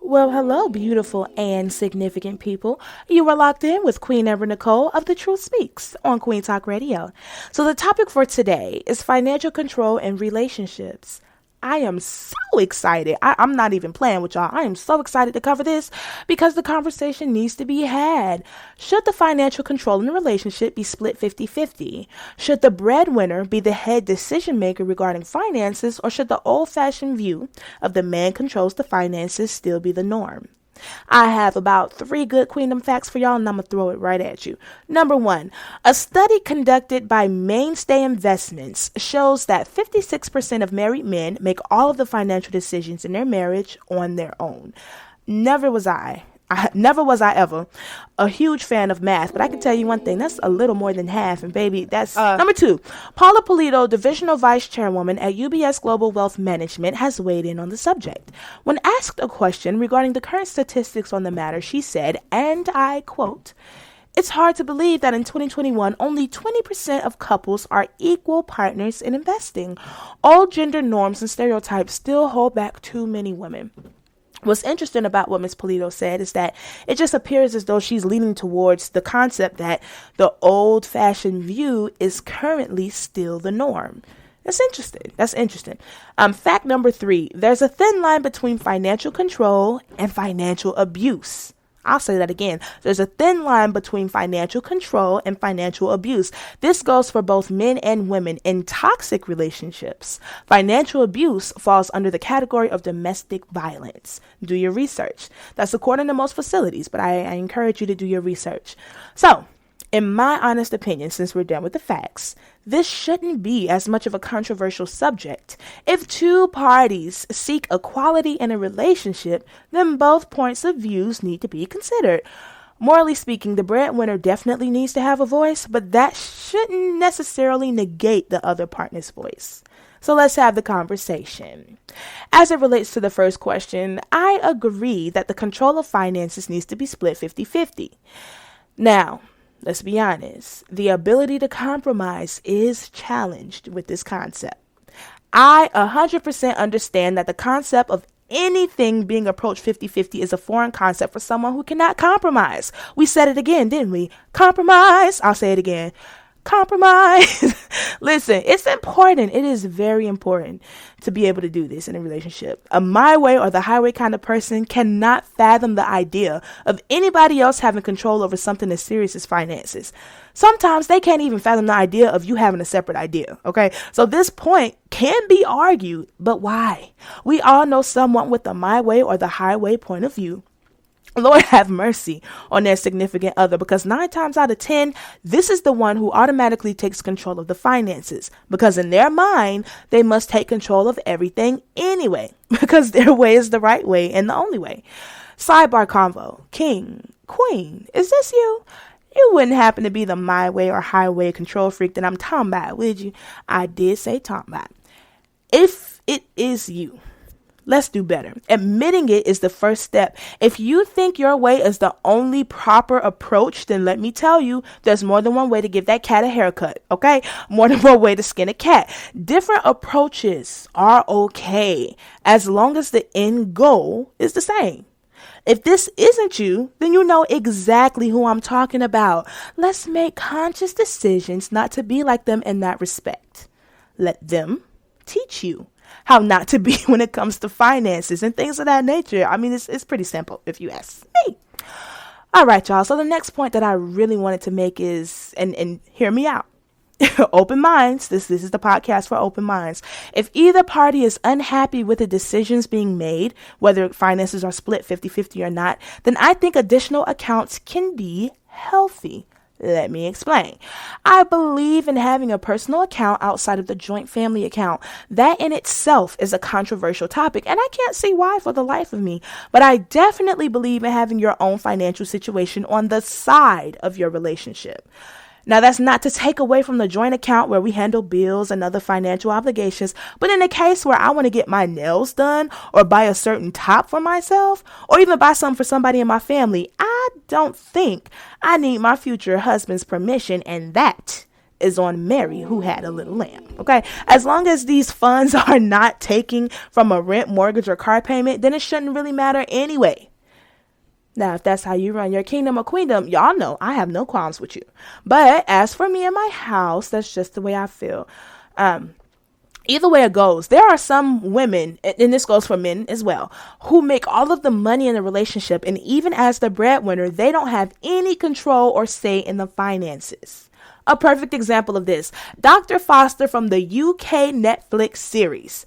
Well, hello, beautiful and significant people. You are locked in with Queen Amber-Nicole of The Truth Speaks on Queen Talk Radio. So, the topic for today is financial control and relationships. I am so excited. I'm not even playing with y'all. I am so excited to cover this because the conversation needs to be had. Should the financial control in the relationship be split 50-50? Should the breadwinner be the head decision maker regarding finances, or should the old-fashioned view of the man controls the finances still be the norm? I have about 3 good queendom facts for y'all, and I'm going to throw it right at you. Number 1, a study conducted by Mainstay Investments shows that 56% of married men make all of the financial decisions in their marriage on their own. Never was I ever a huge fan of math, but I can tell you one thing, that's a little more than half, and baby, that's number 2. Paula Polito, divisional vice chairwoman at UBS Global Wealth Management, has weighed in on the subject. When asked a question regarding the current statistics on the matter, she said, and I quote, "It's hard to believe that in 2021, only 20% of couples are equal partners in investing. All gender norms and stereotypes still hold back too many women." What's interesting about what Ms. Polito said is that it just appears as though she's leaning towards the concept that the old-fashioned view is currently still the norm. That's interesting. Fact number 3, there's a thin line between financial control and financial abuse. I'll say that again. There's a thin line between financial control and financial abuse. This goes for both men and women in toxic relationships. Financial abuse falls under the category of domestic violence. Do your research. That's according to most facilities, but I encourage you to do your research. So, in my honest opinion, since we're done with the facts, this shouldn't be as much of a controversial subject. If 2 parties seek equality in a relationship, then both points of views need to be considered. Morally speaking, the breadwinner definitely needs to have a voice, but that shouldn't necessarily negate the other partner's voice. So let's have the conversation. As it relates to the first question, I agree that the control of finances needs to be split 50-50. Now, let's be honest, the ability to compromise is challenged with this concept. I 100% understand that the concept of anything being approached 50-50 is a foreign concept for someone who cannot compromise. We said it again, didn't we? Compromise. I'll say it again. Compromise. Listen, it's important. It is very important to be able to do this in a relationship. A my way or the highway kind of person cannot fathom the idea of anybody else having control over something as serious as finances. Sometimes they can't even fathom the idea of you having a separate idea. Okay. So this point can be argued, but why? We all know someone with the my way or the highway point of view. Lord have mercy on their significant other, because 9 times out of 10, this is the one who automatically takes control of the finances, because in their mind, they must take control of everything anyway, because their way is the right way and the only way. Sidebar convo. King, queen, is this you? You wouldn't happen to be the my way or highway control freak that I'm talking about, would you? I did say talking about. If it is you, let's do better. Admitting it is the first step. If you think your way is the only proper approach, then let me tell you, there's more than one way to give that cat a haircut, okay? More than one way to skin a cat. Different approaches are okay, as long as the end goal is the same. If this isn't you, then you know exactly who I'm talking about. Let's make conscious decisions not to be like them in that respect. Let them teach you how not to be when it comes to finances and things of that nature. I mean, it's pretty simple if you ask me. All right, y'all. So the next point that I really wanted to make is, and hear me out. Open minds. This is the podcast for open minds. If either party is unhappy with the decisions being made, whether finances are split 50-50 or not, then I think additional accounts can be healthy. Let me explain. I believe in having a personal account outside of the joint family account. That in itself is a controversial topic, and I can't see why for the life of me. But I definitely believe in having your own financial situation on the side of your relationship. Now, that's not to take away from the joint account where we handle bills and other financial obligations, but in a case where I want to get my nails done or buy a certain top for myself or even buy something for somebody in my family, I don't think I need my future husband's permission, and that is on Mary, who had a little lamb. Okay, as long as these funds are not taking from a rent, mortgage, or car payment, then it shouldn't really matter anyway. Now, if that's how you run your kingdom or queendom, y'all know I have no qualms with you. But as for me and my house, that's just the way I feel. Either way it goes, there are some women, and this goes for men as well, who make all of the money in the relationship, and even as the breadwinner, they don't have any control or say in the finances. A perfect example of this, Dr. Foster from the UK Netflix series.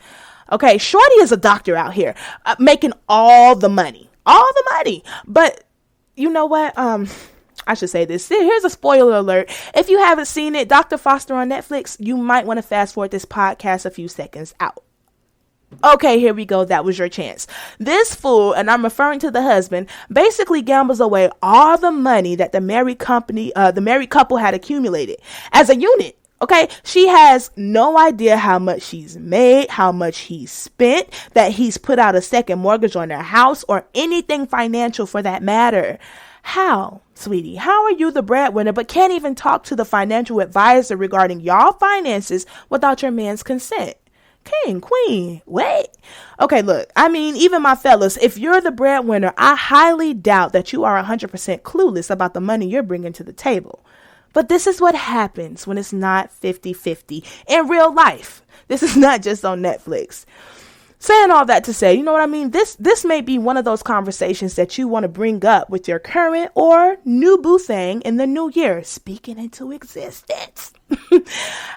Okay, Shorty is a doctor out here, making all the money. But you know what? I should say this. Here's a spoiler alert. If you haven't seen it, Dr. Foster on Netflix, you might want to fast forward this podcast a few seconds out. Okay, here we go. That was your chance. This fool, and I'm referring to the husband, basically gambles away all the money that the married couple had accumulated as a unit. Okay, she has no idea how much she's made, how much he's spent, that he's put out a second mortgage on their house, or anything financial for that matter. How, sweetie? How are you the breadwinner but can't even talk to the financial advisor regarding y'all finances without your man's consent? King, queen, wait. Okay, look, I mean, even my fellas, if you're the breadwinner, I highly doubt that you are 100% clueless about the money you're bringing to the table. But this is what happens when it's not 50-50 in real life. This is not just on Netflix. Saying all that to say, you know what I mean? This may be one of those conversations that you want to bring up with your current or new boo thing in the new year, speaking into existence.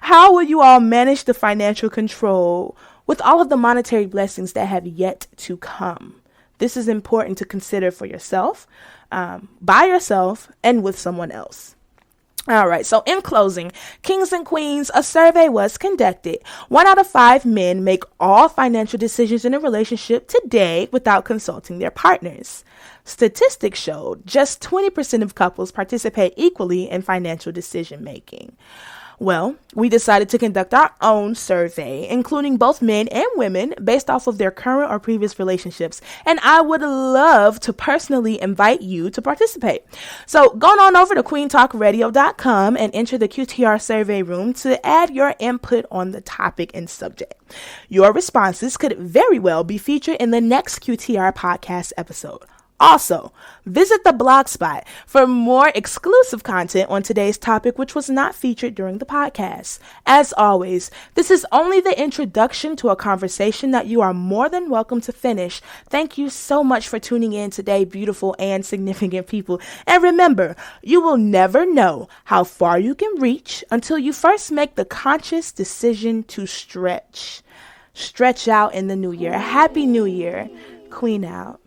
How will you all manage the financial control with all of the monetary blessings that have yet to come? This is important to consider for yourself, by yourself, and with someone else. All right. So in closing, kings and queens, a survey was conducted. 1 out of 5 men make all financial decisions in a relationship today without consulting their partners. Statistics showed just 20% of couples participate equally in financial decision making. Well, we decided to conduct our own survey, including both men and women, based off of their current or previous relationships. And I would love to personally invite you to participate. So go on over to queentalkradio.com and enter the QTR survey room to add your input on the topic and subject. Your responses could very well be featured in the next QTR podcast episode. Also, visit the Blogspot for more exclusive content on today's topic, which was not featured during the podcast. As always, this is only the introduction to a conversation that you are more than welcome to finish. Thank you so much for tuning in today, beautiful and significant people. And remember, you will never know how far you can reach until you first make the conscious decision to stretch. Stretch out in the new year. Happy New Year. Queen out.